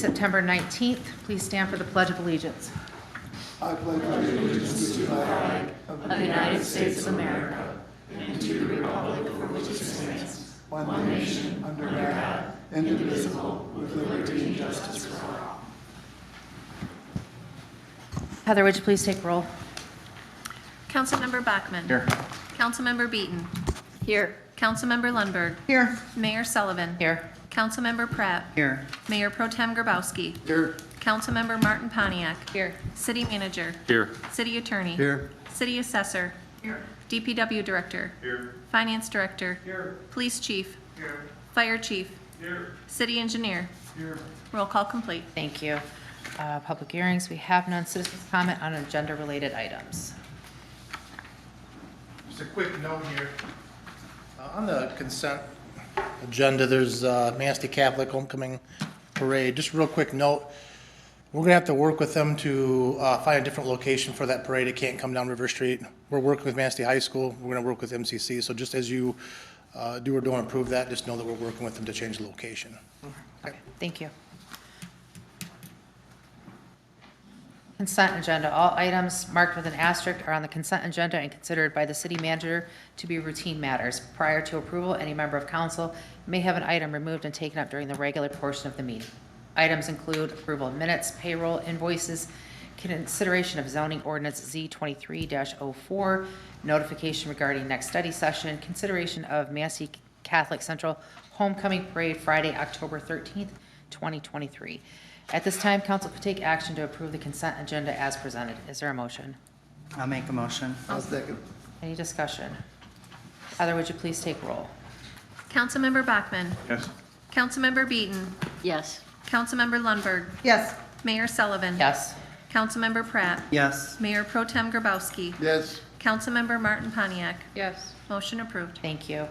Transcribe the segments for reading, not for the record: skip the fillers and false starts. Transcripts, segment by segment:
September 19th. Please stand for the Pledge of Allegiance. I pledge allegiance to the flag of the United States of America and to the republic for which it stands, one nation, under God, indivisible, with liberty and justice for all. Heather, would you please take roll? Councilmember Bachman. Here. Councilmember Beaton. Here. Councilmember Lundberg. Here. Mayor Sullivan. Here. Councilmember Pratt. Here. Mayor Pro Tem Grabowski. Here. Councilmember Martin Pontiac. Here. City Manager. Here. City Attorney. Here. City Assessor. Here. DPW Director. Here. Finance Director. Here. Police Chief. Here. Fire Chief. Here. City Engineer. Here. Roll call complete. Thank you. Public hearings, we have none. Citizens comment on agenda-related items. Just a quick note here. On the consent agenda, there's Manistee Catholic Homecoming Parade. Just a real quick note, we're gonna have to work with them to find a different location for that parade. It can't come down River Street. We're working with Manistee High School. We're gonna work with MCC. So just as you do or don't approve that, just know that we're working with them to change the location. Okay, thank you. Consent agenda. All items marked with an asterisk are on the consent agenda and considered by the city manager to be routine matters. Prior to approval, any member of council may have an item removed and taken up during the regular portion of the meeting. Items include approval of minutes, payroll, invoices, consideration of zoning ordinance Z23-04, notification regarding next study session, consideration of Manistee Catholic Central Homecoming Parade Friday, October 13th, 2023. At this time, council could take action to approve the consent agenda as presented. Is there a motion? I'll make a motion. I'll second. Any discussion? Heather, would you please take roll? Councilmember Bachman. Yes. Councilmember Beaton. Yes. Councilmember Lundberg. Yes. Mayor Sullivan. Yes. Councilmember Pratt. Yes. Mayor Pro Tem Grabowski. Yes. Councilmember Martin Pontiac. Yes. Motion approved. Thank you.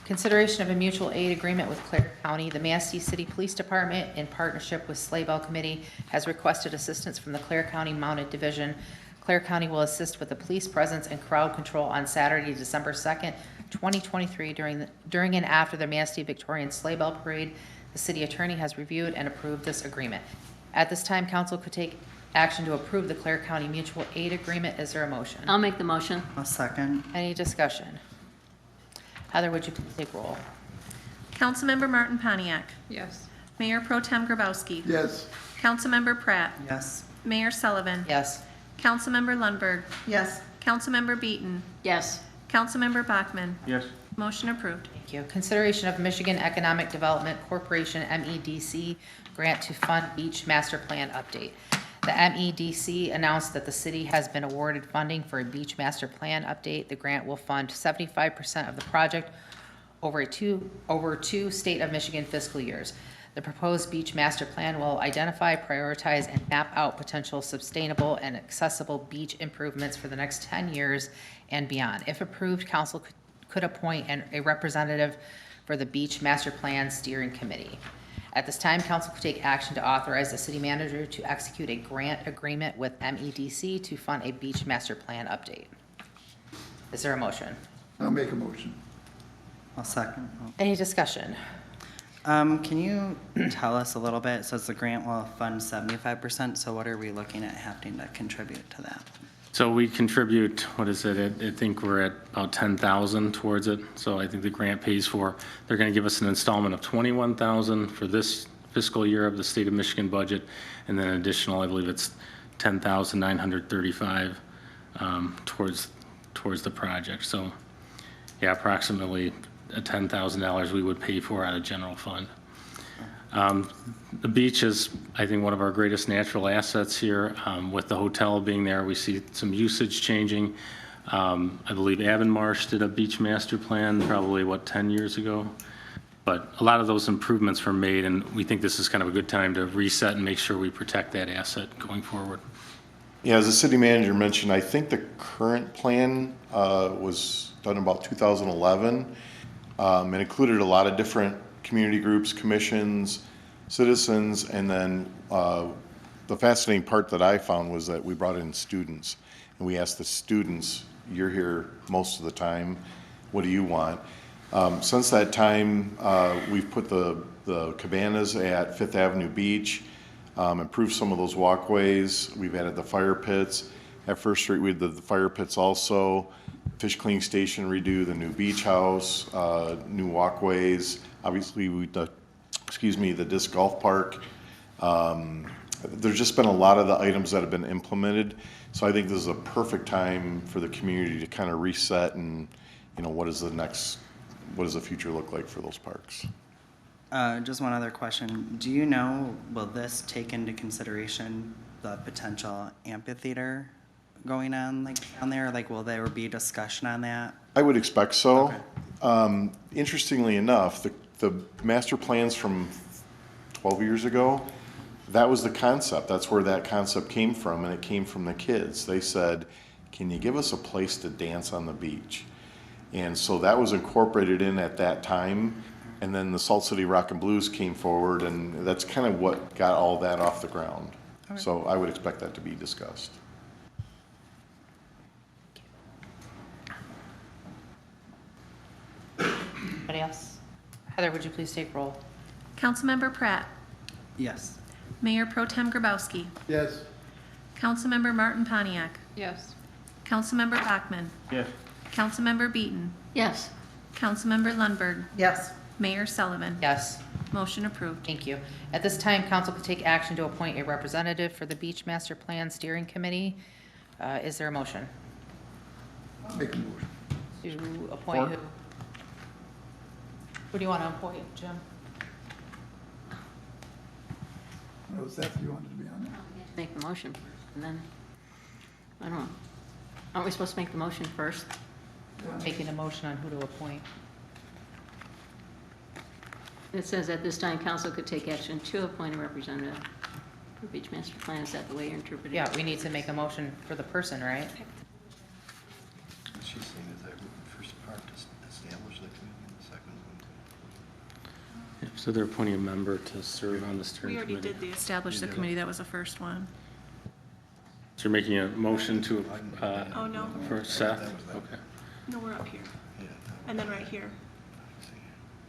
Consideration of a mutual aid agreement with Clare County. The Manistee City Police Department, in partnership with Sleigh Bell Committee, has requested assistance from the Clare County Mounted Division. Clare County will assist with the police presence and crowd control on Saturday, December 2nd, 2023, during and after the Manistee Victorian Sleigh Bell Parade. The city attorney has reviewed and approved this agreement. At this time, council could take action to approve the Clare County Mutual Aid Agreement. Is there a motion? I'll make the motion. A second. Any discussion? Heather, would you please take roll? Councilmember Martin Pontiac. Yes. Mayor Pro Tem Grabowski. Yes. Councilmember Pratt. Yes. Mayor Sullivan. Yes. Councilmember Lundberg. Yes. Councilmember Beaton. Yes. Councilmember Bachman. Yes. Motion approved. Thank you. Consideration of Michigan Economic Development Corporation, MEDC, grant to fund beach master plan update. The MEDC announced that the city has been awarded funding for a beach master plan update. The grant will fund 75% of the project over two state of Michigan fiscal years. The proposed beach master plan will identify, prioritize, and map out potential sustainable and accessible beach improvements for the next 10 years and beyond. If approved, council could appoint a representative for the beach master plan steering committee. At this time, council could take action to authorize the city manager to execute a grant agreement with MEDC to fund a beach master plan update. Is there a motion? I'll make a motion. I'll second. Any discussion? Can you tell us a little bit? It says the grant will fund 75%, so what are we looking at having to contribute to that? So we contribute, what is it? I think we're at about 10,000 towards it. So I think the grant pays for, they're going to give us an installment of 21,000 for this fiscal year of the state of Michigan budget. And then additional, I believe it's 10,935 towards the project. So yeah, approximately $10,000 we would pay for out of general fund. The beach is, I think, one of our greatest natural assets here. With the hotel being there, we see some usage changing. I believe Avonmarsh did a beach master plan probably, 10 years ago? But a lot of those improvements were made, and we think this is kind of a good time to reset and make sure we protect that asset going forward. Yeah, as the city manager mentioned, I think the current plan was done about 2011 and included a lot of different community groups, commissions, citizens, and then the fascinating part that I found was that we brought in students, and we asked the students, you're here most of the time, what do you want? Since that time, we've put the cabanas at Fifth Avenue Beach. improve some of those walkways. We've added the fire pits. At First Street, we did the fire pits also, fish cleaning station redo, the new beach house, new walkways. Obviously, the disc golf park. There's just been a lot of the items that have been implemented. So I think this is a perfect time for the community to kind of reset and, what does the future look like for those parks? Just one other question. Do you know, will this take into consideration the potential amphitheater going on, like, down there? Like, will there be discussion on that? I would expect so. Okay. Interestingly enough, the master plans from 12 years ago, that was the concept. That's where that concept came from, and it came from the kids. They said, can you give us a place to dance on the beach? And so that was incorporated in at that time, and then the Salt City Rock and Blues came forward, and that's kind of what got all that off the ground. Okay. So I would expect that to be discussed. Anybody else? Heather, would you please take roll? Councilmember Pratt. Yes. Mayor Pro Tem Grabowski. Yes. Councilmember Martin Pontiac. Yes. Councilmember Bachman. Yes. Councilmember Beaton. Yes. Councilmember Lundberg. Yes. Mayor Sullivan. Yes. Motion approved. Thank you. At this time, council could take action to appoint a representative for the Beach Master Plan Steering Committee. Is there a motion? I'll make a motion. To appoint who? Who do you want to appoint, Jim? No, Seth, you wanted to be on that? Make the motion, and then, I don't know. Aren't we supposed to make the motion first? Making a motion on who to appoint. It says at this time, council could take action to appoint a representative for Beach Master Plan. Is that the way you're interpreting it? Yeah, we need to make a motion for the person, right? She's saying is that first part to establish the committee, and the second one. So they're appointing a member to serve on the We steering already committee. did the establish the committee. That was the first one. So you're making a motion to, Oh, no. for Seth? Okay. No, we're up here. Yeah, And then right here.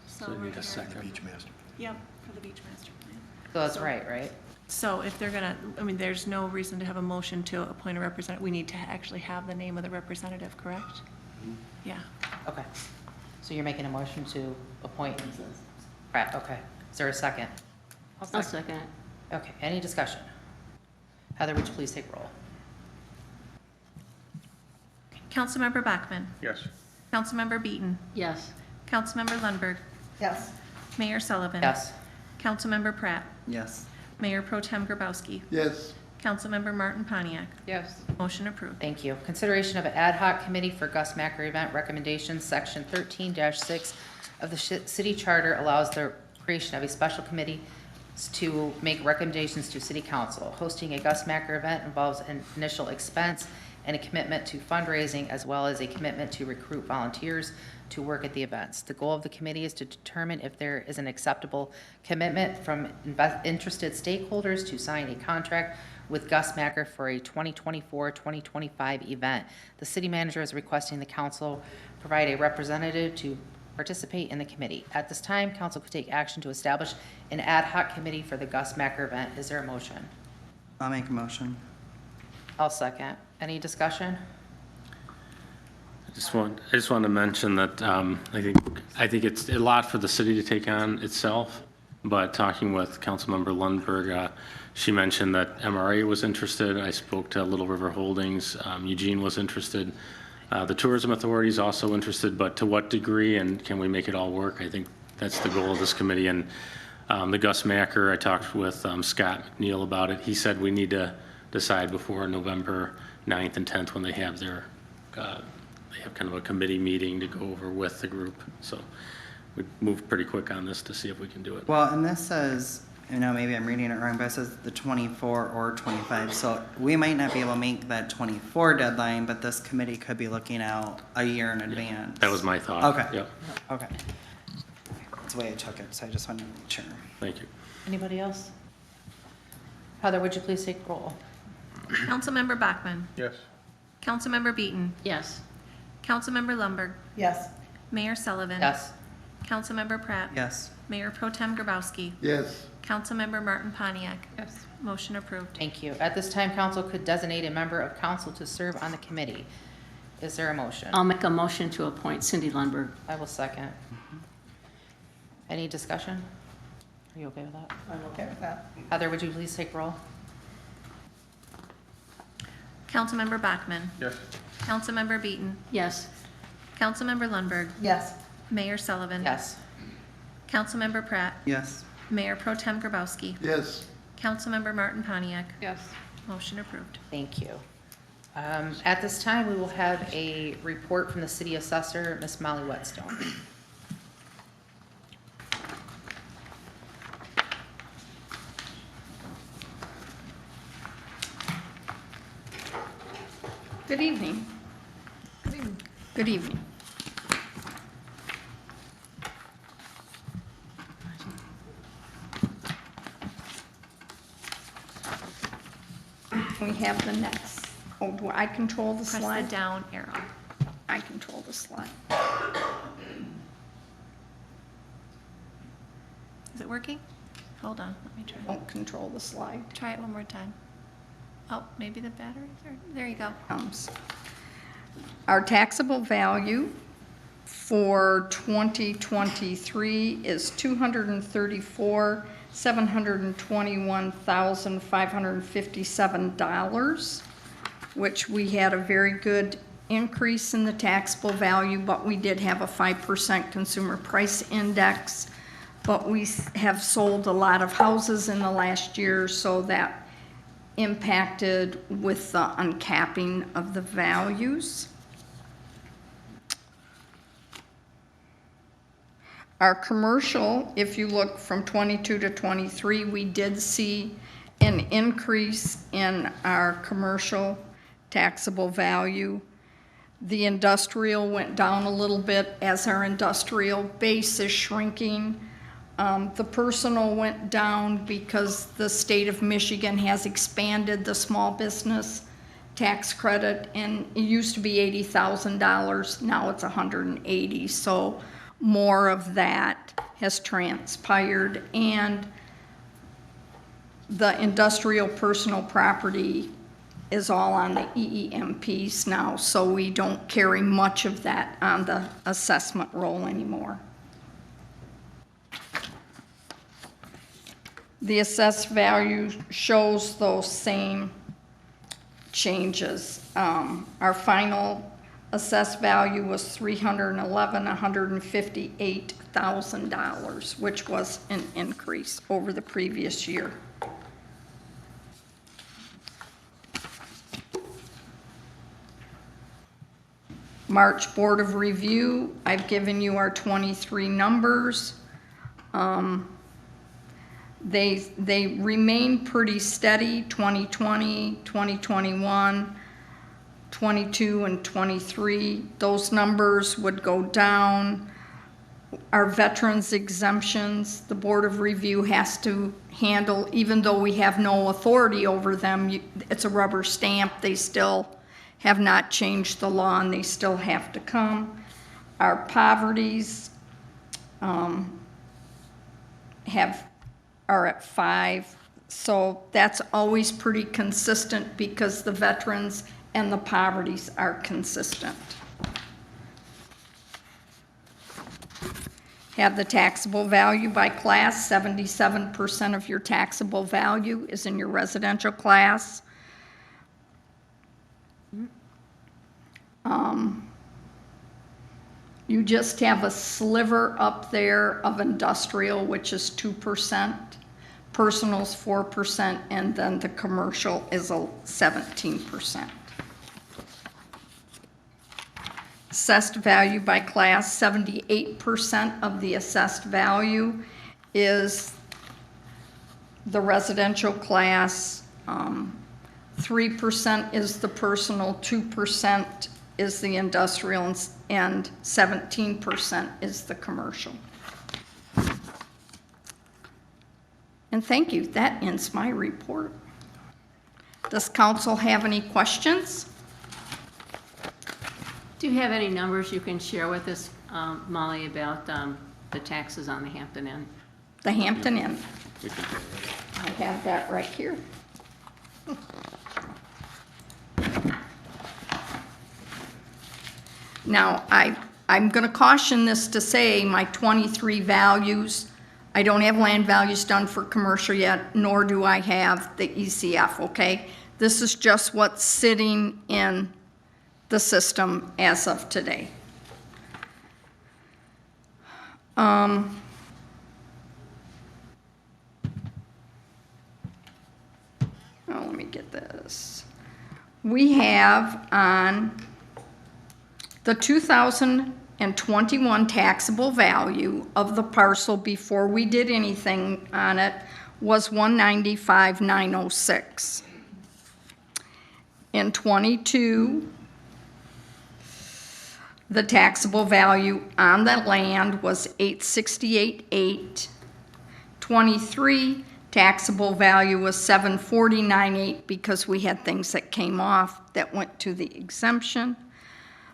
So you need a second. Beach master. Yep, for the Beach Master Plan. So that's right? So if they're gonna, there's no reason to have a motion to appoint a representative. We need to actually have the name of the representative, correct? Yeah. Okay. So you're making a motion to appoint Pratt, okay. Is there a second? I'll second it. Okay, any discussion? Heather, would you please take roll? Councilmember Bachman. Yes. Councilmember Beaton. Yes. Councilmember Lundberg. Yes. Mayor Sullivan. Yes. Councilmember Pratt. Yes. Mayor Pro Tem Grabowski. Yes. Councilmember Martin Pontiac. Yes. Motion approved. Thank you. Consideration of an ad hoc committee for Gus Macker event recommendations, section 13-6 of the city charter allows the creation of a special committee to make recommendations to city council. Hosting a Gus Macker event involves an initial expense and a commitment to fundraising, as well as a commitment to recruit volunteers to work at the events. The goal of the committee is to determine if there is an acceptable commitment from interested stakeholders to sign a contract with Gus Macker for a 2024-2025 event. The city manager is requesting the council provide a representative to participate in the committee. At this time, council could take action to establish an ad hoc committee for the Gus Macker event. Is there a motion? I'll make a motion. I'll second. Any discussion? I just want to mention that I think it's a lot for the city to take on itself, but talking with Councilmember Lundberg, she mentioned that MRA was interested. I spoke to Little River Holdings. Eugene was interested. The Tourism Authority is also interested, but to what degree and can we make it all work? I think that's the goal of this committee. And the Gus Macker, I talked with Scott McNeil about it. He said we need to decide before November 9th and 10th when they have their kind of a committee meeting to go over with the group. So we moved pretty quick on this to see if we can do it. Well, and this says, maybe I'm reading it wrong, but it says the 24 or 25. So we might not be able to make that 24 deadline, but this committee could be looking out a year in advance. That was my thought. Okay. Yep. Okay. That's the way I took it, so I just wanted to make sure. Thank you. Anybody else? Heather, would you please take roll? Councilmember Bachman. Yes. Councilmember Beaton. Yes. Councilmember Lundberg. Yes. Mayor Sullivan. Yes. Councilmember Pratt. Yes. Mayor Pro Tem Grabowski. Yes. Councilmember Martin Pontiac. Yes. Motion approved. Thank you. At this time, council could designate a member of council to serve on the committee. Is there a motion? I'll make a motion to appoint Cindy Lundberg. I will second. Any discussion? Are you okay with that? I'm okay with that. Heather, would you please take roll? Councilmember Bachmann. Yes. Councilmember Beaton. Yes. Councilmember Lundberg. Yes. Mayor Sullivan. Yes. Councilmember Pratt. Yes. Mayor Pro Tem Grabowski. Yes. Councilmember Martin Pontiac. Yes. Motion approved. Thank you. At this time, we will have a report from the city assessor, Miss Molly Whetstone. Good evening. Good evening. We have the next. Oh, do I control the Press the slide? down arrow. I control the slide. Is it working? Hold on, let me try. Don't control the slide. Try it one more time. Oh, maybe the batteries are, there you go. Our taxable value for 2023 is $234,721,557, which we had a very good increase in the taxable value, but we did have a 5% consumer price index. But we have sold a lot of houses in the last year, so that impacted with the uncapping of the values. Our commercial, if you look from 22 to 23, we did see an increase in our commercial taxable value. The industrial went down a little bit as our industrial base is shrinking. The personal went down because the state of Michigan has expanded the small business tax credit, and it used to be $80,000, now it's $180,000. So more of that has transpired, and the industrial personal property is all on the EEMPs now, so we don't carry much of that on the assessment roll anymore. The assessed value shows those same changes. Our final assessed value was $358,000, which was an increase over the previous year. March Board of Review, I've given you our 23 numbers. They remain pretty steady, 2020, 2021, 22, and 23. Those numbers would go down. Our veterans exemptions, the Board of Review has to handle, even though we have no authority over them, it's a rubber stamp. They still have not changed the law, and they still have to come. Our poverties are at 5, so that's always pretty consistent because the veterans and the poverties are consistent. Have the taxable value by class. 77% of your taxable value is in your residential class. You just have a sliver up there of industrial, which is 2%, personal's 4%, and then the commercial is 17%. Assessed value by class, 78% of the assessed value is the residential class, 3% is the personal, 2% is the industrial, and 17% is the commercial. And thank you, that ends my report. Does council have any questions? Do you have any numbers you can share with us, Molly, about the taxes on the Hampton Inn? The Hampton Inn. We can go with it. I have that right here. Now, I'm gonna caution this to say my 23 values, I don't have land values done for commercial yet, nor do I have the ECF, okay? This is just what's sitting in the system as of today. Oh, let me get this. We have on the 2021 taxable value of the parcel before we did anything on it was 195,906. In 22, the taxable value on the land was 868,8. 23, taxable value was 749,8 because we had things that came off that went to the exemption.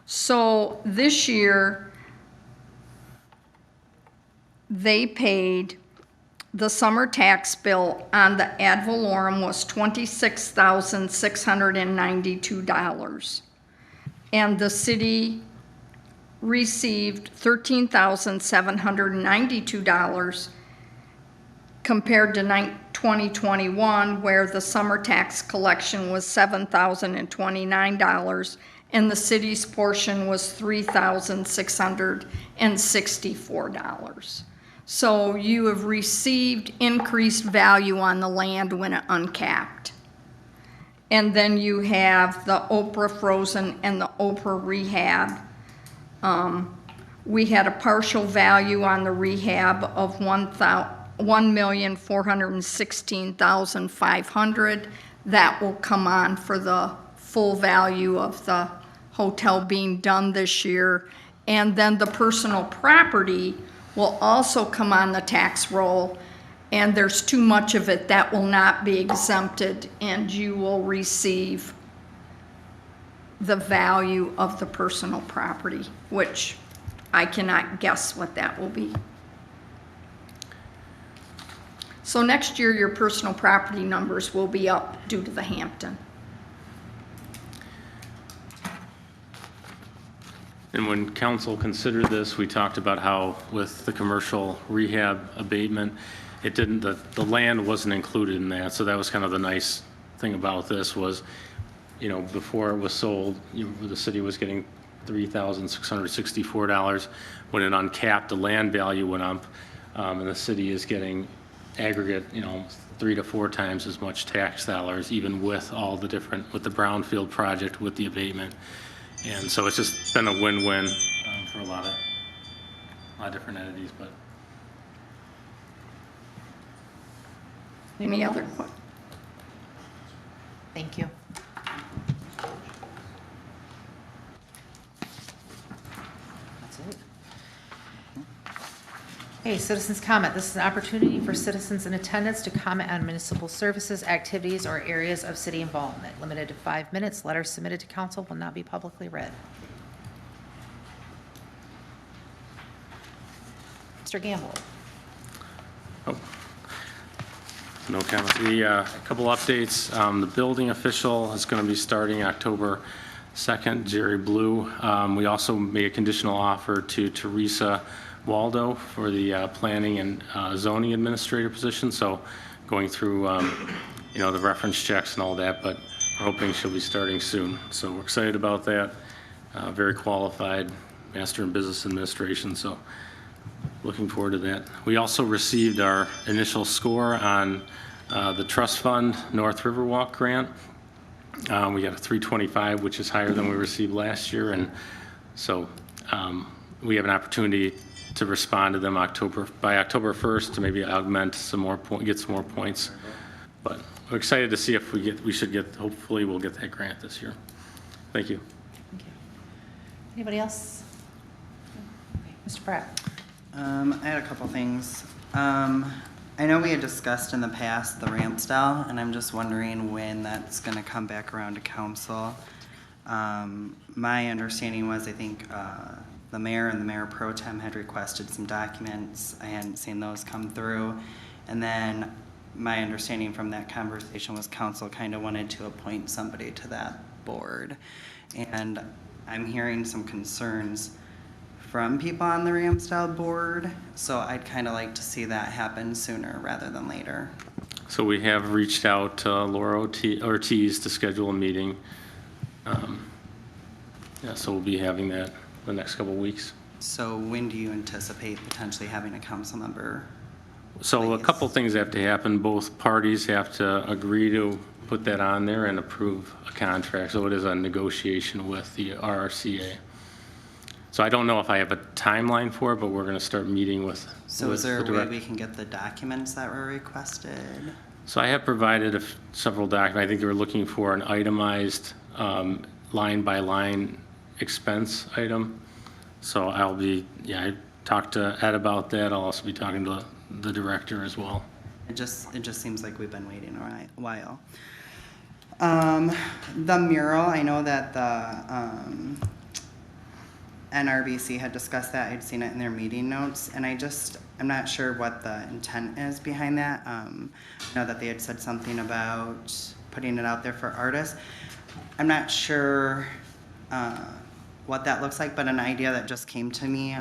So this year, they paid, the summer tax bill on the ad valorem was $26,692. And the city received $13,792 compared to 2021, where the summer tax collection was $7,029 and the city's portion was $3,664. So you have received increased value on the land when it uncapped. And then you have the Oprah frozen and the Oprah rehab. We had a partial value on the rehab of $1,416,500. That will come on for the full value of the hotel being done this year. And then the personal property will also come on the tax roll, and there's too much of it that will not be exempted, and you will receive the value of the personal property, which I cannot guess what that will be. So next year, your personal property numbers will be up due to the Hampton. And when council considered this, we talked about how with the commercial rehab abatement, it didn't, the land wasn't included in that. So that was kind of the nice thing about this was, you know, before it was sold, the city was getting $3,664. When it uncapped, the land value went up, and the city is getting aggregate, 3 to 4 times as much tax dollars, even with all the different, with the brownfield project, with the abatement. And so it's just been a win-win for a lot of different entities, but. Any other questions? Thank you. That's it. Okay, citizens' comment. This is an opportunity for citizens in attendance to comment on municipal services, activities, or areas of city involvement. Limited to 5 minutes. Letters submitted to council will not be publicly read. Mr. Gamble. Oh. No comments. A couple updates. The building official is going to be starting October 2nd, Jerry Blue. We also made a conditional offer to Teresa Waldo for the planning and zoning administrator position. So going through, the reference checks and all that, but we're hoping she'll be starting soon. So we're excited about that. Very qualified, master in business administration. So looking forward to that. We also received our initial score on the trust fund North Riverwalk grant. We got a 325, which is higher than we received last year. And so we have an opportunity to respond to them by October 1st to maybe augment some more get some more points. But we're excited to see if hopefully we'll get that grant this year. Thank you. Thank you. Anybody else? Okay, Mr. Pratt. I had a couple things. I know we had discussed in the past the ramp style, and I'm just wondering when that's going to come back around to council. My understanding was, I think, the mayor and the mayor pro tem had requested some documents. I hadn't seen those come through. And then my understanding from that conversation was council kind of wanted to appoint somebody to that board. And I'm hearing some concerns from people on the Ramsdale board, so I'd kind of like to see that happen sooner rather than later. So we have reached out to Laura Ortiz to schedule a meeting. Yeah, so we'll be having that the next couple of weeks. So when do you anticipate potentially having a council member? So a Please. couple things have to happen. Both parties have to agree to put that on there and approve a contract. So it is a negotiation with the RRCA. So I don't know if I have a timeline for it, but we're going to start meeting with. So with is there the a way direct- we can get the documents that were requested? So I have provided several documents. I think they were looking for an itemized line-by-line expense item. So I talked to Ed about that. I'll also be talking to the director as well. It just seems like we've been waiting a while. The mural, I know that the NRBC had discussed that. I'd seen it in their meeting notes, and I'm not sure what the intent is behind that. I know that they had said something about putting it out there for artists. I'm not sure what that looks like, but an idea that just came to me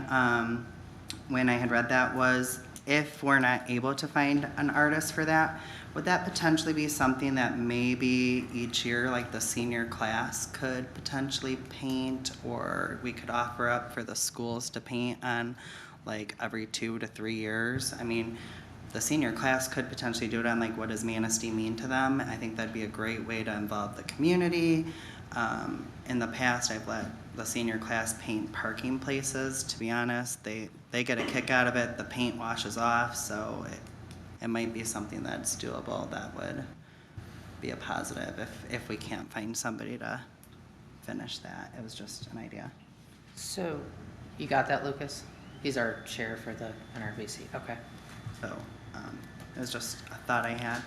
when I had read that was, if we're not able to find an artist for that, would that potentially be something that maybe each year, like the senior class could potentially paint, or we could offer up for the schools to paint on like every 2 to 3 years? I mean, the senior class could potentially do it on like, what does Manistee mean to them? I think that'd be a great way to involve the community. In the past, I've let the senior class paint parking places. To be honest, they get a kick out of it. The paint washes off, so it might be something that's doable. That would be a positive if we can't find somebody to finish that. It was just an idea. So, you got that, Lucas? He's our chair for the NRVC. Okay. So it was just a thought I had.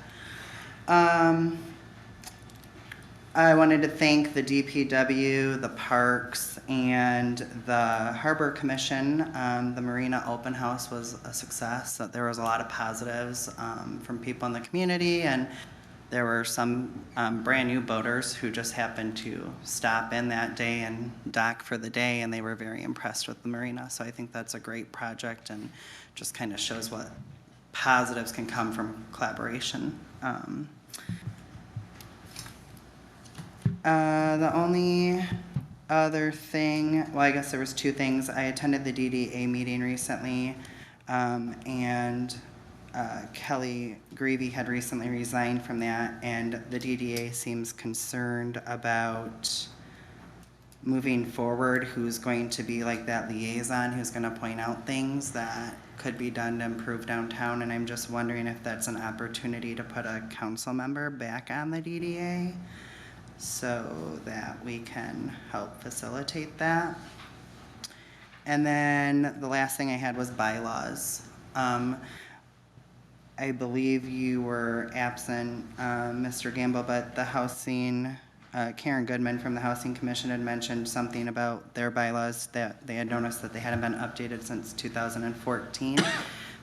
I wanted to thank the DPW, the parks, and the Harbor Commission. The Marina Open House was a success. There was a lot of positives from people in the community, and there were some brand new boaters who just happened to stop in that day and dock for the day, and they were very impressed with the marina. So I think that's a great project and just kind of shows what positives can come from collaboration. The only other thing, well, I guess there was 2 things. I attended the DDA meeting recently, and Kelly Greavy had recently resigned from that, and the DDA seems concerned about moving forward, who's going to be like that liaison, who's going to point out things that could be done to improve downtown. And I'm just wondering if that's an opportunity to put a council member back on the DDA so that we can help facilitate that. And then the last thing I had was bylaws. I believe you were absent, Mr. Gamble, but the housing, Karen Goodman from the Housing Commission had mentioned something about their bylaws, that they had noticed that they hadn't been updated since 2014.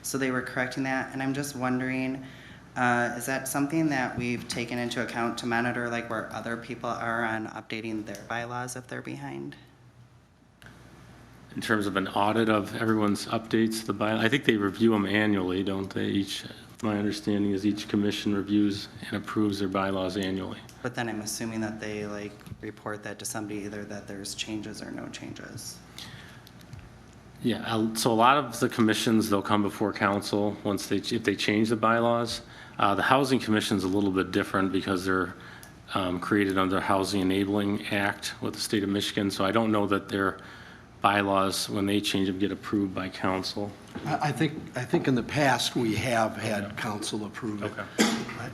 So they were correcting that, and I'm just wondering, is that something that we've taken into account to monitor, like where other people are on updating their bylaws if they're behind? In terms of an audit of everyone's updates, I think they review them annually, don't they? My understanding is each commission reviews and approves their bylaws annually. But then I'm assuming that they like report that to somebody, either that there's changes or no changes. Yeah, so a lot of the commissions, they'll come before council if they change the bylaws. The Housing Commission's a little bit different because they're created under Housing Enabling Act with the state of Michigan, so I don't know that their bylaws, when they change them, get approved by council. I think in the past, we have had council approve it. Okay.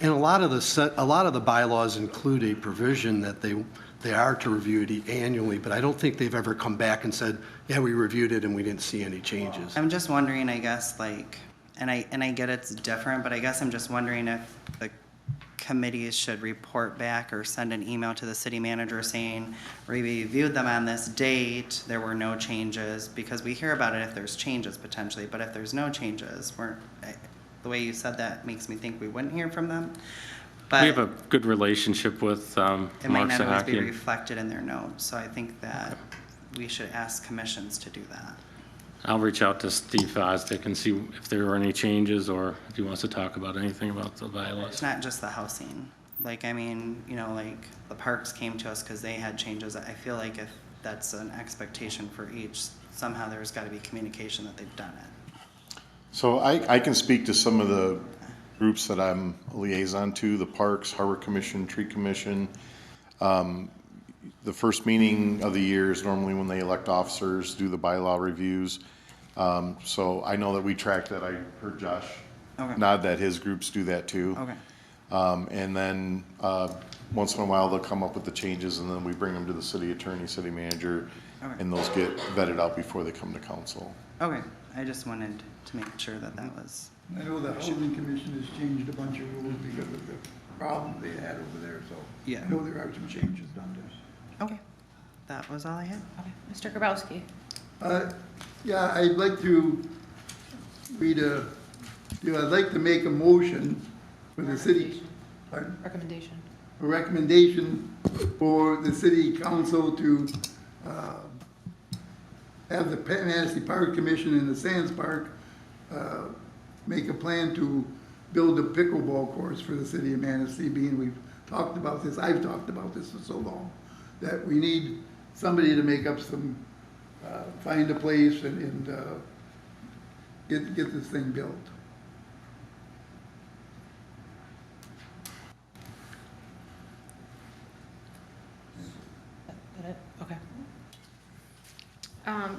And a lot of the bylaws include a provision that they are to review it annually, but I don't think they've ever come back and said, yeah, we reviewed it and we didn't see any changes. I'm just wondering, I guess, like, and I get it's different, but I guess I'm just wondering if the committees should report back or send an email to the city manager saying, we reviewed them on this date, there were no changes, because we hear about it if there's changes potentially, but if there's no changes, the way you said that makes me think we wouldn't hear from them. We But have a good relationship with it might Mark not always be Zahaki. reflected in their notes, so I think that we should ask commissions to do that. I'll reach out to Steve Fosdick and see if there are any changes or if he wants to talk about anything about the It's bylaws. not just the housing. Like, I mean, you know, like, the parks came to us because they had changes. I feel like if that's an expectation for each, somehow there's gotta be communication that they've done it. So I can speak to some of the groups that I'm a liaison to, the Parks, Harbor Commission, Tree Commission. The first meeting of the year is normally when they elect officers, do the bylaw reviews. So I know that we track that. I heard Josh Okay. nod that his groups do that too. Okay. And then, once in a while, they'll come up with the changes, and then we bring them to the city attorney, city manager, Okay. and those get vetted out before they come to council. Okay, I just wanted to make sure that that was, I know the Housing Commission has changed a bunch of rules because of the problems they had over there, so. Yeah. I know there are some changes done there. okay. That was all I had. Okay. Mr. Grabowski. Yeah, I'd like to I'd like to make a motion for the city, pardon? Recommendation. A recommendation for the city council to have the Manistee Park Commission and the Sands Park make a plan to build a pickleball course for the city of Manistee, being we've talked about this, I've talked about this for so long, that we need somebody to make up some, find a place and get this thing built. That it? Okay.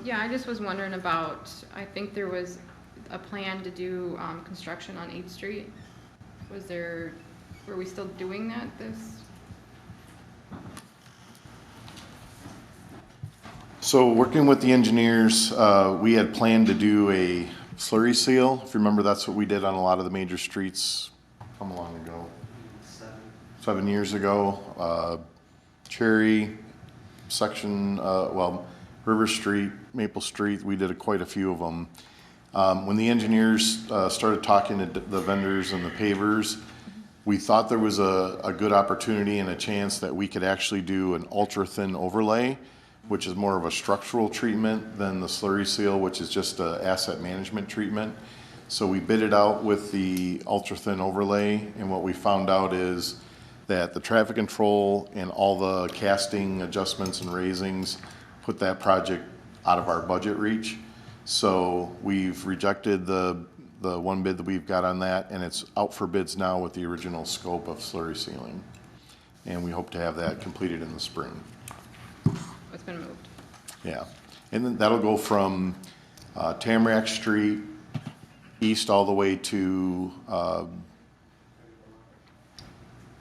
Yeah, I just was wondering about, I think there was a plan to do, construction on 8th Street. Were we still doing that So working with the engineers, we had planned to do a slurry seal. If you remember, that's what we did on a lot of the major streets, how long ago? 7 years ago. Cherry, section, River Street, Maple Street, we did quite a few of them. When the engineers started talking to the vendors and the pavers, we thought there was a good opportunity and a chance that we could actually do an ultra-thin overlay, which is more of a structural treatment than the slurry seal, which is just an asset management treatment. So we bid it out with the ultra-thin overlay, and what we found out is that the traffic control and all the casting adjustments and raisings put that project out of our budget reach. So we've rejected the one bid that we've got on that, and it's out for bids now with the original scope of slurry sealing. And we hope to have that completed in the spring. It's been moved. Yeah, and then that'll go from Tamarack Street east all the way to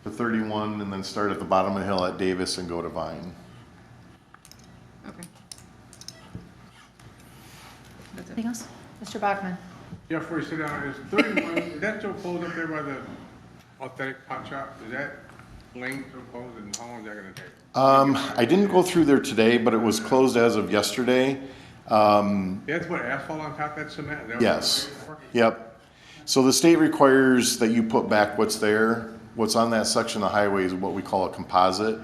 31, and then start at the bottom of the hill at Davis and go to Vine. Okay. That's it. Anything else? Mr. Bachman. Yeah, before you sit down, is 31, is that still closed up there by the authentic pot shop? Is that lane still closed, and how long is that gonna take? I didn't go through there today, but it was closed as of yesterday. That's what, asphalt on top of that cement? Is that what Yes, it's for? yep. So the state requires that you put back what's there. What's on that section of highway is what we call a composite.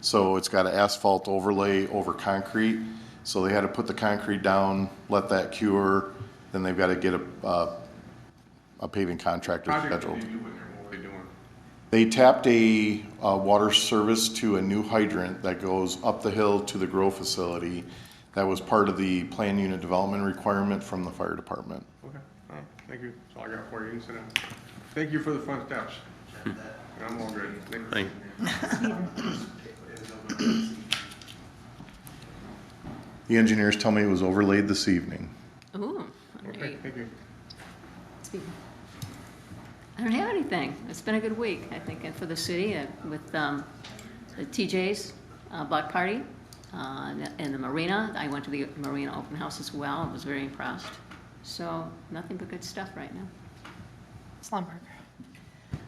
So it's got an asphalt overlay over concrete. So they had to put the concrete down, let that cure, then they've got to get a paving contractor Project scheduled. that you do in there, what were they doing? They tapped a water service to a new hydrant that goes up the hill to the grow facility. That was part of the plan unit development requirement from the fire department. Okay, all right, thank you, that's all I got for you, you can sit down. Thank you for the fun steps. I'm all good. Thank you. The engineers tell me it was overlaid this evening. Ooh, Okay, great. thank you. Speaking. I don't have anything. It's been a good week, I think, and for the city with the TJ's block party in the marina. I went to the marina open house as well. I was very impressed. So nothing but good stuff right now. Slumberg.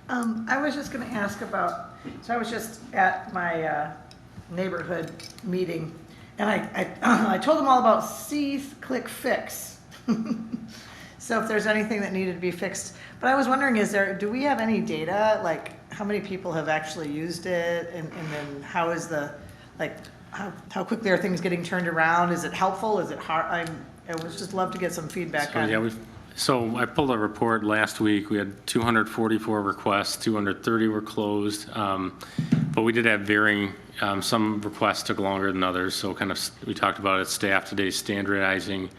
I was just going to ask about, so I was just at my neighborhood meeting, and I told them all about C-Click Fix. So if there's anything that needed to be fixed, but I was wondering, do we have any data, like how many people have actually used it? And then how is how quickly are things getting turned around? Is it helpful? Is it hard? I would just love to get some feedback on it. So I pulled a report last week. We had 244 requests, 230 were closed. But we did have varying, some requests took longer than others. So we talked about it, staff today standardizing.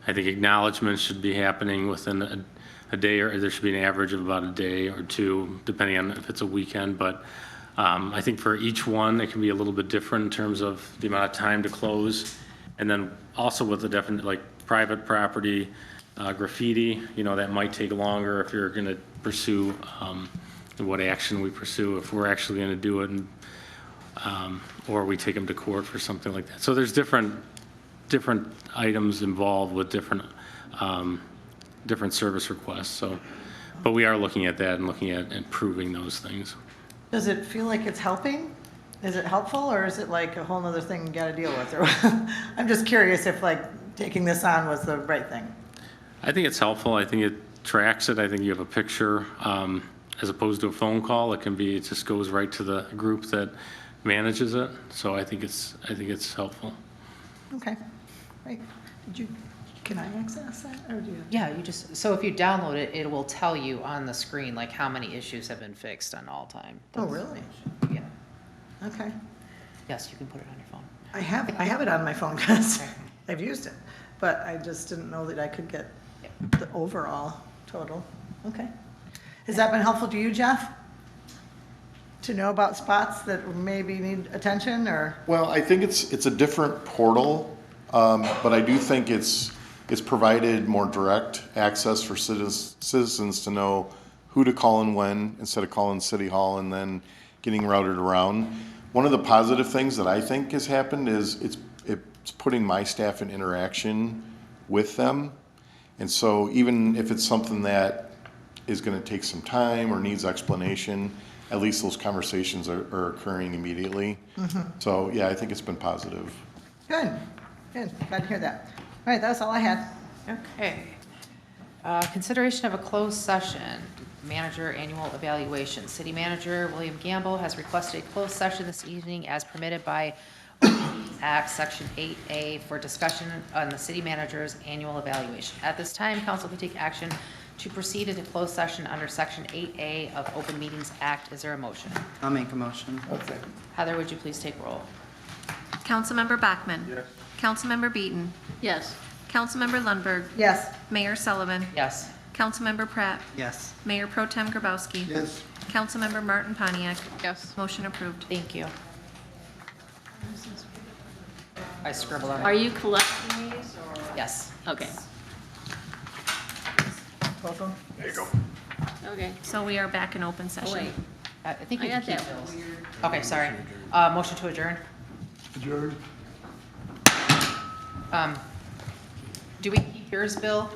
I think acknowledgements should be happening within a day, or there should be an average of about a day or two, depending on if it's a weekend. But I think for each one, it can be a little bit different in terms of the amount of time to close. And then also with the definite, like private property, graffiti, that might take longer if you're going to pursue what action we pursue, if we're actually going to do it, or we take them to court for something like that. So there's different items involved with different service requests. So, but we are looking at that and looking at improving those things. Does it feel like it's helping? Is it helpful, or is it like a whole nother thing you gotta deal with? Or I'm just curious if taking this on was the right thing. I think it's helpful. I think it tracks it. I think you have a picture, as opposed to a phone call. It just goes right to the group that manages it. So I think it's helpful. Okay, great. Can I access that, or do you? Yeah, so if you download it, it will tell you on the screen, like how many issues have been fixed on all time. Oh, really? Yeah. Okay. Yes, you can put it on your phone. I have it on my phone because I've used it, but I just didn't know that I could get the overall total. Okay. Has that been helpful to you, Jeff? To know about spots that maybe need attention, or? Well, I think it's a different portal, but I do think it's provided more direct access for citizens to know who to call and when, instead of calling City Hall and then getting routed around. One of the positive things that I think has happened is it's putting my staff in interaction with them. And so even if it's something that is going to take some time or needs explanation, at least those conversations are occurring immediately. Mm-hmm. So yeah, I think it's been positive. Good, glad to hear that. All right, that's all I had. Okay. Consideration of a closed session, manager annual evaluation. City Manager William Gamble has requested a closed session this evening as permitted by Act Section 8A for discussion on the city manager's annual evaluation. At this time, council can take action to proceed into closed session under Section 8A of Open Meetings Act. Is there a motion? I'll make a motion. Okay. Heather, would you please take roll? Councilmember Bachmann. Yes. Councilmember Beaton. Yes. Councilmember Lundberg. Yes. Mayor Sullivan. Yes. Councilmember Pratt. Yes. Mayor Pro Tem Grabowski. Yes. Councilmember Martin Pontiac. Yes. Motion approved. Thank you. I scribbled on Are it. you collecting these, or? Yes. Okay, Both of them? okay. So we are back in open Oh, session. wait, I think I you can got keep that those. weird. Okay, sorry. Motion to adjourn. Adjourned. Do we keep yours, Bill?